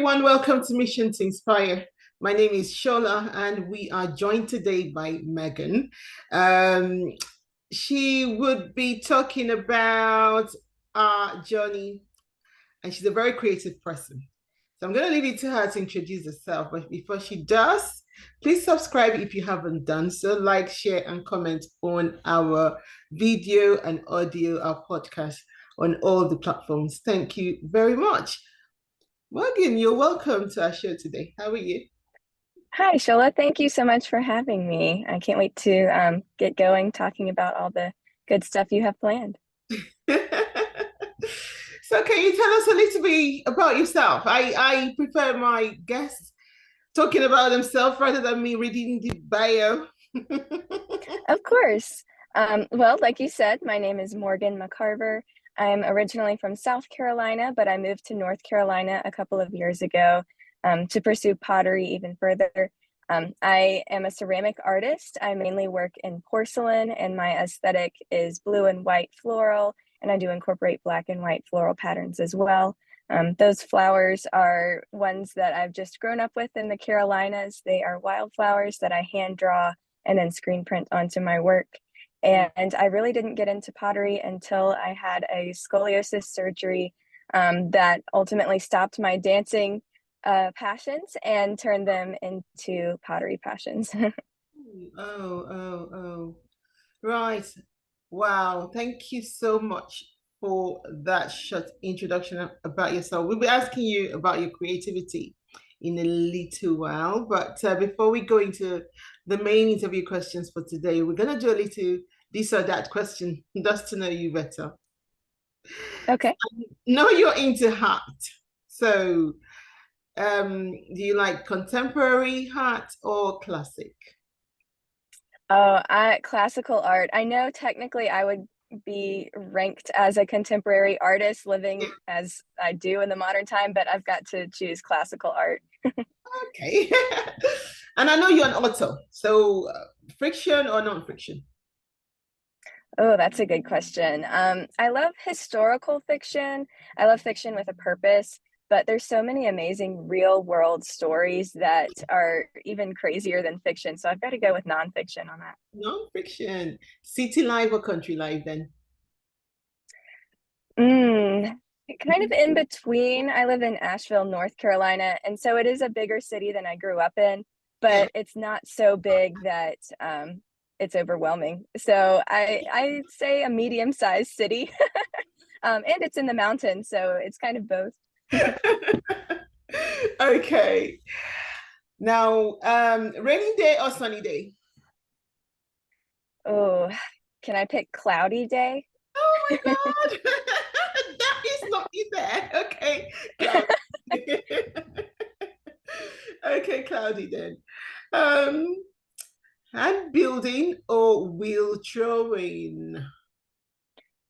everyone. Welcome to Mission to Inspire. My name is Shola, and we are joined today by Megan. Um, she would be talking about our journey, and she's a very creative person. So I'm going to leave it to her to introduce herself. But before she does, please subscribe if you haven't done so. Like, share, and comment on our video and audio, our podcast on all the platforms. Thank you very much. Morgan, you're welcome to our show today. How are you? Hi, Shola. Thank you so much for having me. I can't wait to get going talking about all the good stuff you have planned. So, can you tell us a little bit about yourself? I prefer my guests talking about themselves rather than me reading the bio. Of course. Well, like you said, my name is Morgan McCarver. I'm originally from South Carolina, but I moved to North Carolina a couple of years ago to pursue pottery even further. I am a ceramic artist. I mainly work in porcelain, and my aesthetic is blue and white floral, and I do incorporate black and white floral patterns as well. Those flowers are ones that I've just grown up with in the Carolinas. They are wildflowers that I hand draw and then screen print onto my work. And I really didn't get into pottery until I had a scoliosis surgery that ultimately stopped my dancing passions and turned them into pottery passions. Oh. Right. Wow. Thank you so much for that short introduction about yourself. We'll be asking you about your creativity in a little while. But before we go into the main interview questions for today, we're going to do a little this or that question just to know you better. Okay. Know you're into art. So, do you like contemporary art or classic? Oh, classical art. I know technically I would be ranked as a contemporary artist living as I do in the modern time, but I've got to choose classical art. Okay. And I know you're an author. So, fiction or non-fiction? Oh, that's a good question. I love historical fiction. I love fiction with a purpose, but there's so many amazing real world stories that are even crazier than fiction. So I've got to go with nonfiction on that. Non-fiction. City life or country life then? Mm, Kind of in between. I live in Asheville, North Carolina, and so it is a bigger city than I grew up in, Yeah. but it's not so big that it's overwhelming. So I'd say a medium-sized city. And it's in the mountains, so it's kind of both. Okay. Now, rainy day or sunny day? Oh, can I pick cloudy day? Oh my God. That is not in there. Okay. Cloudy. Okay, cloudy then. Um, hand building or wheel throwing?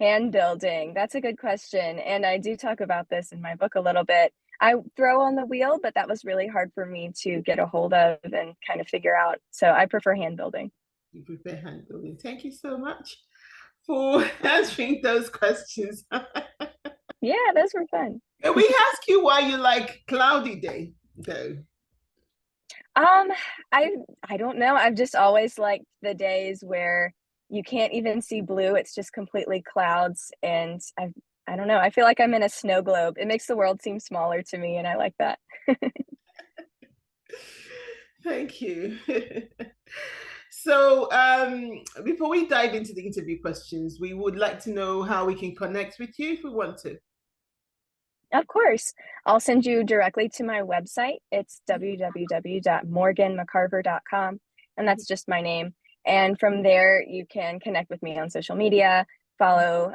Hand building. That's a good question. And I do talk about this in my book a little bit. I throw on the wheel, but that was really hard for me to get a hold of and kind of figure out. So I prefer hand building. You prefer hand building. Thank you so much for answering those questions. Yeah, those were fun. Can we ask you why you like cloudy day, though? Um, I I don't know. I've just always liked the days where you can't even see blue. It's just completely clouds, and I don't know. I feel like I'm in a snow globe. It makes the world seem smaller to me, and I like that. Thank you. So, before we dive into the interview questions, we would like to know how we can connect with you if we want to. Of course. I'll send you directly to my website. It's www.morganmccarver.com, and that's just my name. And from there, you can connect with me on social media, follow.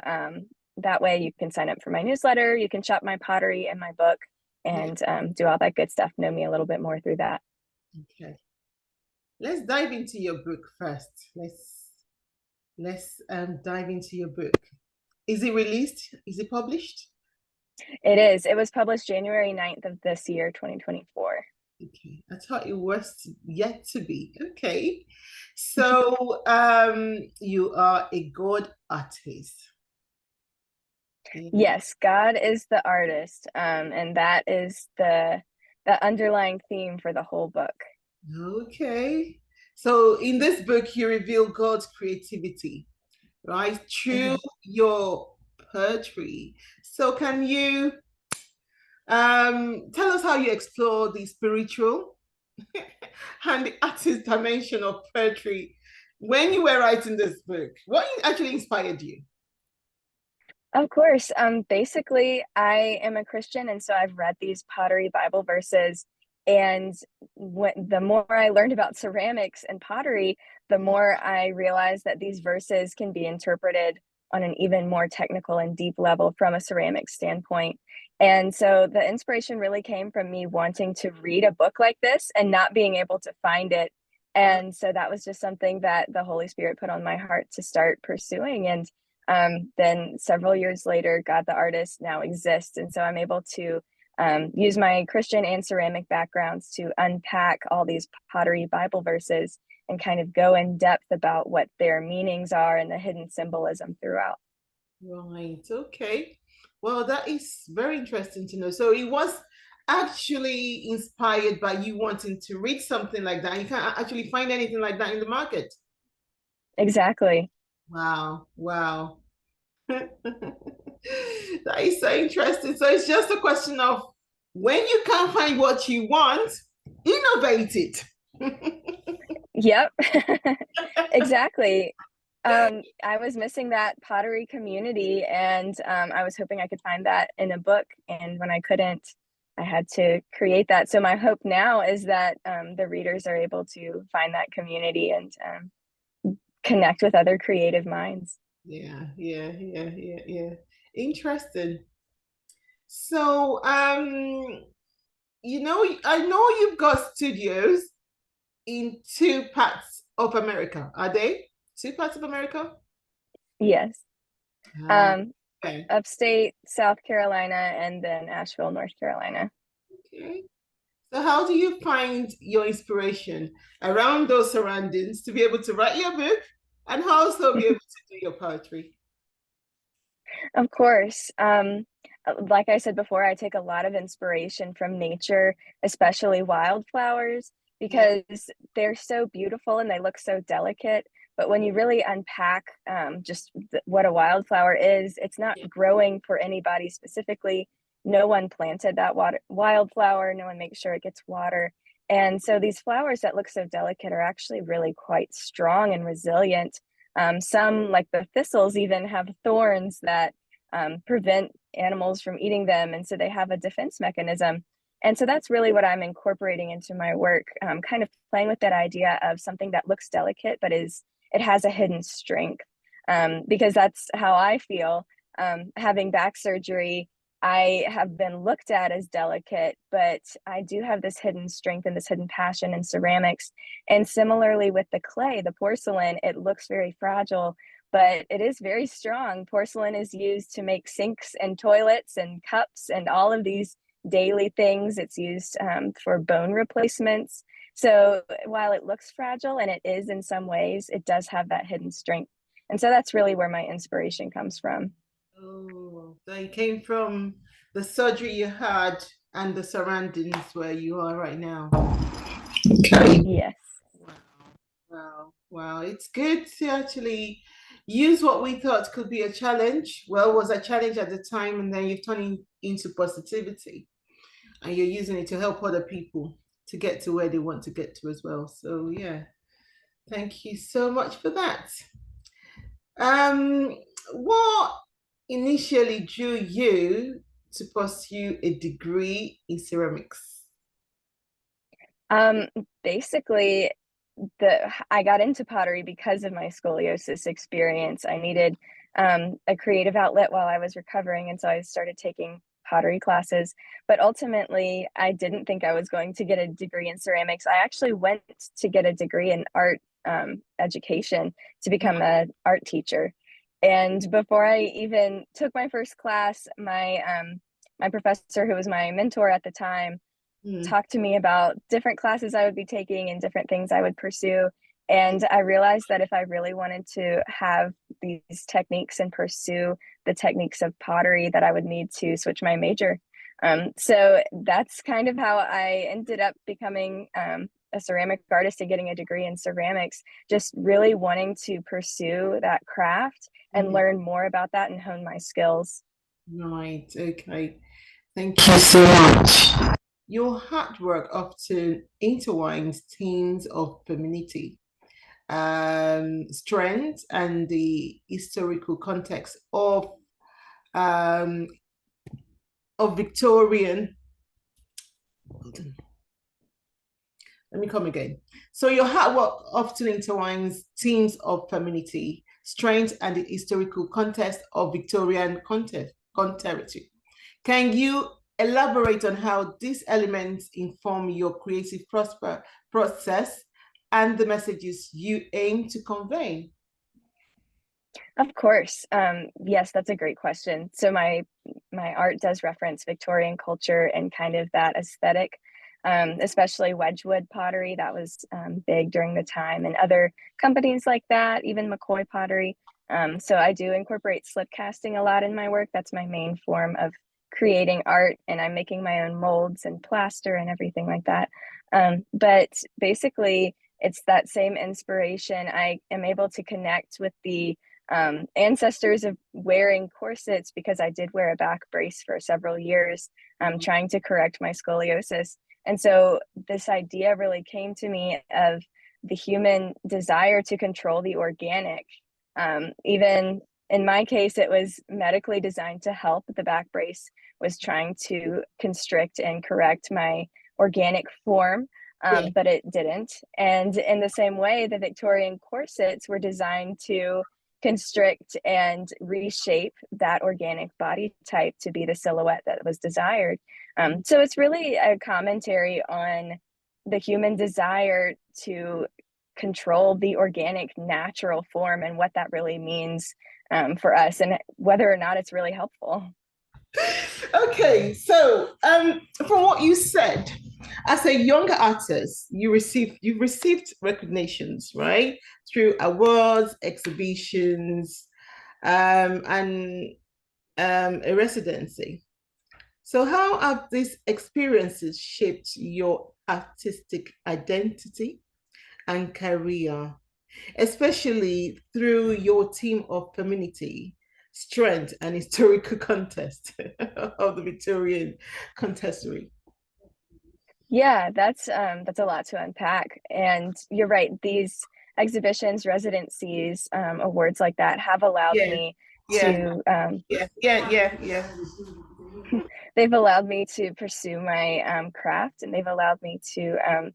That way, you can sign up for my newsletter, you can shop my pottery and my book, Yeah. and do all that good stuff. Know me a little bit more through that. Okay. Let's dive into your book first. Let's dive into your book. Is it released? Is it published? It is. It was published January 9th of this year, 2024. Okay. I thought it was yet to be. Okay. So, you are a God artist. Yes, God is the artist, and that is the the underlying theme for the whole book. Okay. So in this book, you reveal God's creativity, right? Through Mhm. your poetry. So can you tell us how you explore the spiritual and the artist dimension of poetry when you were writing this book? What actually inspired you? Of course. Basically, I am a Christian, and so I've read these pottery Bible verses. And the more I learned about ceramics and pottery, the more I realized that these verses can be interpreted on an even more technical and deep level from a ceramic standpoint. And so the inspiration really came from me wanting to read a book like this and not being able to find it. And so that was just something that the Holy Spirit put on my heart to start pursuing. And then several years later, God the Artist now exists. And so I'm able to use my Christian and ceramic backgrounds to unpack all these pottery Bible verses and kind of go in depth about what their meanings are and the hidden symbolism throughout. Right. Okay. Well, that is very interesting to know. So it was actually inspired by you wanting to read something like that. You can't actually find anything like that in the market. Exactly. Wow. Wow. That is so interesting. So it's just a question of when you can't find what you want, innovate it. Yep. Exactly. I was missing that pottery community, and I was hoping I could find that in a book. And when I couldn't, I had to create that. So my hope now is that the readers are able to find that community and connect with other creative minds. Yeah. Interesting. So, I know you've got studios in two parts of America. Are they two parts of America? Yes. Ah, Um, okay. Upstate South Carolina and then Asheville, North Carolina. Okay. So, how do you find your inspiration around those surroundings to be able to write your book and also be able to do your poetry? Of course. Like I said before, I take a lot of inspiration from nature, especially wildflowers, Yeah. because they're so beautiful and they look so delicate. But when you really unpack just what a wildflower is, it's not Yeah. growing for anybody specifically. No one planted that wildflower, no one makes sure it gets water. And so these flowers that look so delicate are actually really quite strong and resilient. Some, like the thistles, even have thorns that prevent animals from eating them. And so they have a defense mechanism. And so that's really what I'm incorporating into my work, kind of playing with that idea of something that looks delicate, but it has a hidden strength. Because that's how I feel. Having back surgery, I have been looked at as delicate, but I do have this hidden strength and this hidden passion in ceramics. And similarly with the clay, the porcelain, it looks very fragile, but it is very strong. Porcelain is used to make sinks and toilets and cups and all of these daily things. It's used for bone replacements. So while it looks fragile, and it is in some ways, it does have that hidden strength. And so that's really where my inspiration comes from. Oh, so it came from the surgery you had and the surroundings where you are right now. Okay. Yes. Wow. Wow. It's good to actually use what we thought could be a challenge. Well, was a challenge at the time, and then you've turned it into positivity and you're using it to help other people to get to where they want to get to as well. So, yeah, thank you so much for that. Um, what initially drew you to pursue a degree in ceramics? Um, Basically, I got into pottery because of my scoliosis experience. I needed a creative outlet while I was recovering, and so I started taking pottery classes. But ultimately, I didn't think I was going to get a degree in ceramics. I actually went to get a degree in art education to become an art teacher. And before I even took my first class, my professor, who was my mentor at the time, Mm, talk to me about different classes I would be taking and different things I would pursue. And I realized that if I really wanted to have these techniques and pursue the techniques of pottery, that I would need to switch my major. So that's kind of how I ended up becoming a ceramic artist and getting a degree in ceramics, just really wanting to pursue that craft and Mhm. learn more about that and hone my skills. Right. Okay. Thank you so much. Your hard work often intertwines themes of femininity, strength, and the historical context um, of Victorian. Let me come again. So your hard work often intertwines themes of femininity, strength, and the historical context of Victorian contemporary. Can you elaborate on how these elements inform your creative process and the messages you aim to convey? Of course. Yes, that's a great question. So my art does reference Victorian culture and kind of that aesthetic, especially Wedgwood pottery. That was big during the time, and other companies like that, even McCoy pottery. So I do incorporate slip casting a lot in my work. That's my main form of creating art, and I'm making my own molds and plaster and everything like that. But basically, it's that same inspiration. I am able to connect with the ancestors of wearing corsets because I did wear a back brace for several years, trying to correct my scoliosis. And so this idea really came to me of the human desire to control the organic. Even in my case, it was medically designed to help. The back brace was trying to constrict and correct my organic form. Yeah. But it didn't. And in the same way, the Victorian corsets were designed to constrict and reshape that organic body type to be the silhouette that was desired. So it's really a commentary on the human desire to control the organic natural form and what that really means for us and whether or not it's really helpful. Okay, so from what you said, as a younger artist, you've received recognitions, right? Through awards, exhibitions, and a residency. So how have these experiences shaped your artistic identity and career, especially through your team of femininity, strength, and historical contest of the Victorian contestory? Yeah, that's a lot to unpack. And you're right, these exhibitions, residencies, awards like that have allowed Yeah, me yeah, to yeah. they've allowed me to pursue my craft, and they've allowed me to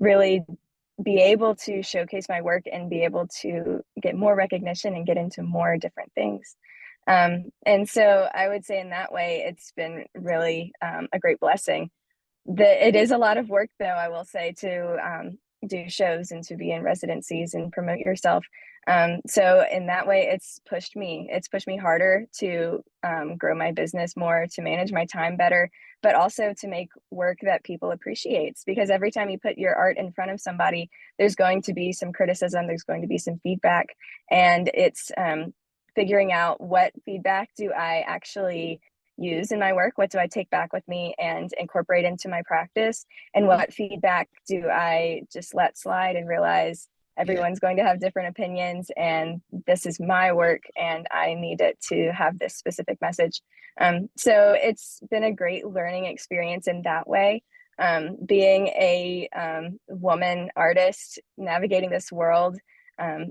really be able to showcase my work and be able to get more recognition and get into more different things. And so I would say in that way, it's been really a great blessing. It is a lot of work, though, I will say, to do shows and to be in residencies and promote yourself. So in that way, it's pushed me harder to grow my business more, to manage my time better, but also to make work that people appreciates. Because every time you put your art in front of somebody, there's going to be some criticism, there's going to be some feedback, and it's figuring out what feedback do I actually use in my work, what do I take back with me and incorporate into my practice, and what feedback do I just let slide and realize Yeah. everyone's going to have different opinions and this is my work and I need it to have this specific message. So it's been a great learning experience in that way. Being a woman artist navigating this world,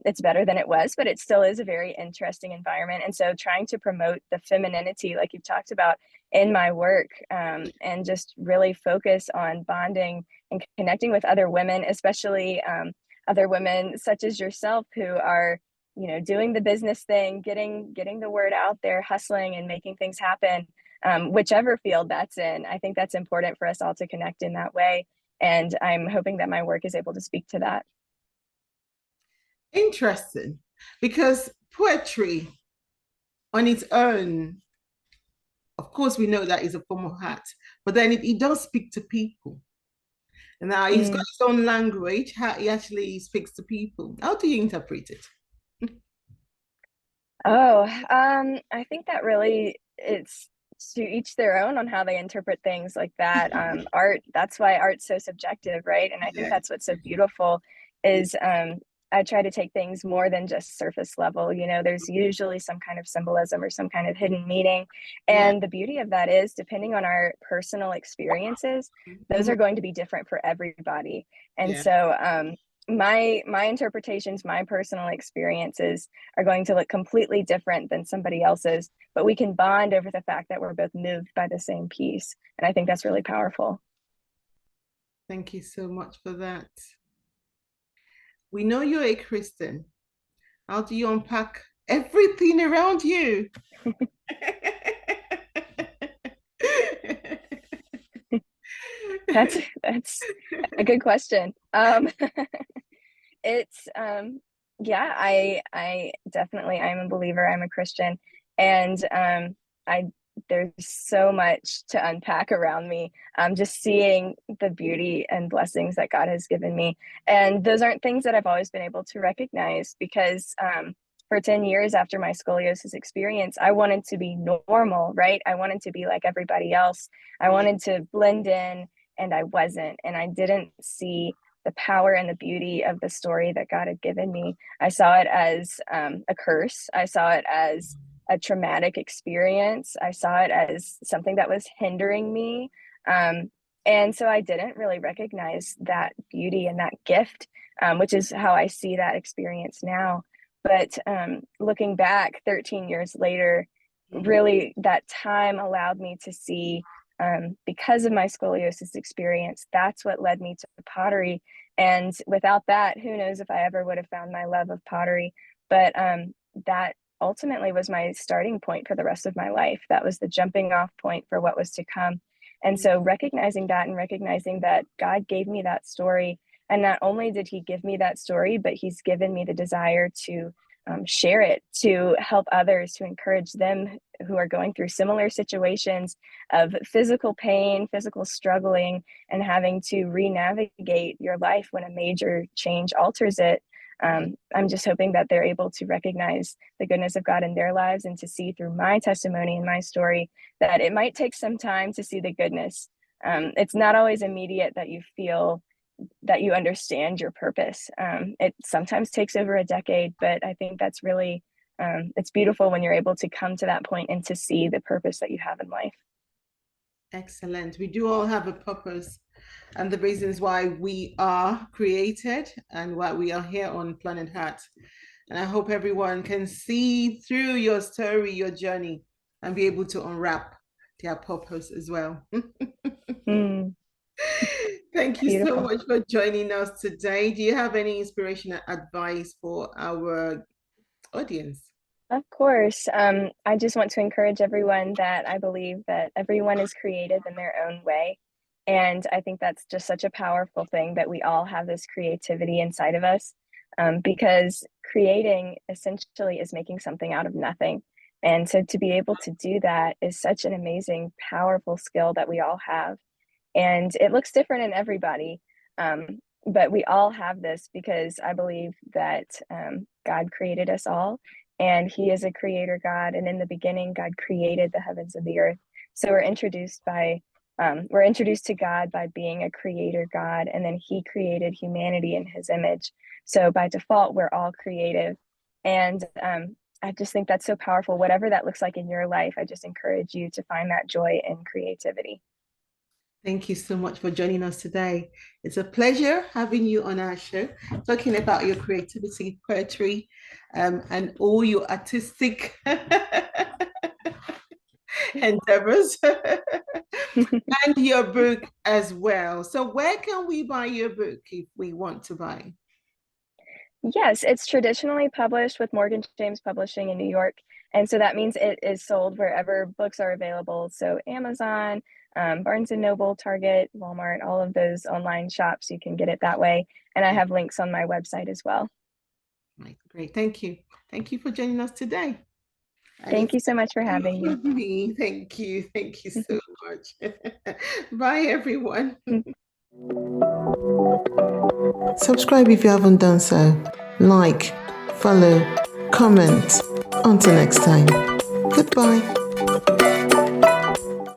it's better than it was, but it still is a very interesting environment. And so trying to promote the femininity, like you've talked about in my work, and just really focus on bonding and connecting with other women, especially other women such as yourself who are, you know, doing the business thing, getting the word out there, hustling and making things happen, whichever field that's in. I think that's important for us all to connect in that way. And I'm hoping that my work is able to speak to that. Interesting. Because poetry on its own, of course, we know that is a form of art, but then it does speak to people. And now he's got Mm. his own language, how he actually speaks to people. How do you interpret it? Oh, I think that really it's to each their own on how they interpret things like that. Art, that's why art's so subjective, right? And I think that's what's so beautiful is I try to take things more than just surface level. You know, there's usually some kind of symbolism or some kind of hidden meaning. And the beauty of that is, depending on our personal experiences, those are going to be different for everybody. And so my interpretations, my personal experiences are going to look completely different than somebody else's, but we can bond over the fact that we're both moved by the same piece. And I think that's really powerful. Thank you so much for that. We know you're a Christian. How do you unpack everything around you? That's a good question. It's yeah, I definitely, I'm a believer, I'm a Christian, and I there's so much to unpack around me. Just seeing the beauty and blessings that God has given me, and those aren't things that I've always been able to recognize because for 10 years after my scoliosis experience, I wanted to be normal, right? I wanted to be like everybody else. I wanted to blend in, and I wasn't, and I didn't see the power and the beauty of the story that God had given me. I saw it as a curse. I saw it as a traumatic experience. I saw it as something that was hindering me. And so I didn't really recognize that beauty and that gift, which is how I see that experience now. But looking back 13 years later, really that time allowed me to see, because of my scoliosis experience, that's what led me to pottery. And without that, who knows if I ever would have found my love of pottery. But that ultimately was my starting point for the rest of my life. That was the jumping off point for what was to come. And so recognizing that and recognizing that God gave me that story, and not only did he give me that story, but he's given me the desire to share it, to help others, to encourage them who are going through similar situations of physical pain, physical struggling, and having to re-navigate your life when a major change alters it. I'm just hoping that they're able to recognize the goodness of God in their lives and to see through my testimony and my story that it might take some time to see the goodness. It's not always immediate that you feel that you understand your purpose. It sometimes takes over a decade, but I think that's really, it's beautiful when you're able to come to that point and to see the purpose that you have in life. Excellent. We do all have a purpose and the reasons why we are created and why we are here on planet Earth. And I hope everyone can see through your story, your journey, and be able to unwrap their purpose as well. Thank you Beautiful. so much for joining us today. Do you have any inspirational advice for our audience? Of course. I just want to encourage everyone that I believe that everyone is creative in their own way. And I think that's just such a powerful thing, that we all have this creativity inside of us, because creating essentially is making something out of nothing. And so to be able to do that is such an amazing, powerful skill that we all have. And it looks different in everybody. But we all have this because I believe that God created us all, and he is a creator God. And in the beginning, God created the heavens and the earth. So we're introduced to God by being a creator God, and then he created humanity in his image. So by default, we're all creative. And I just think that's so powerful. Whatever that looks like in your life, I just encourage you to find that joy in creativity. Thank you so much for joining us today. It's a pleasure having you on our show, talking about your creativity, poetry, and all your artistic endeavors and your book as well. So where can we buy your book if we want to buy? Yes, it's traditionally published with Morgan James Publishing in New York. And so that means it is sold wherever books are available. So Amazon, Barnes & Noble, Target, Walmart, all of those online shops, you can get it that way. And I have links on my website as well. Right, great. Thank you. Thank you for joining us today. Thank you so much for having me. Thank you. Thank you so much. Bye, everyone. Subscribe if you haven't done so. Like, follow, comment. Until next time. Goodbye.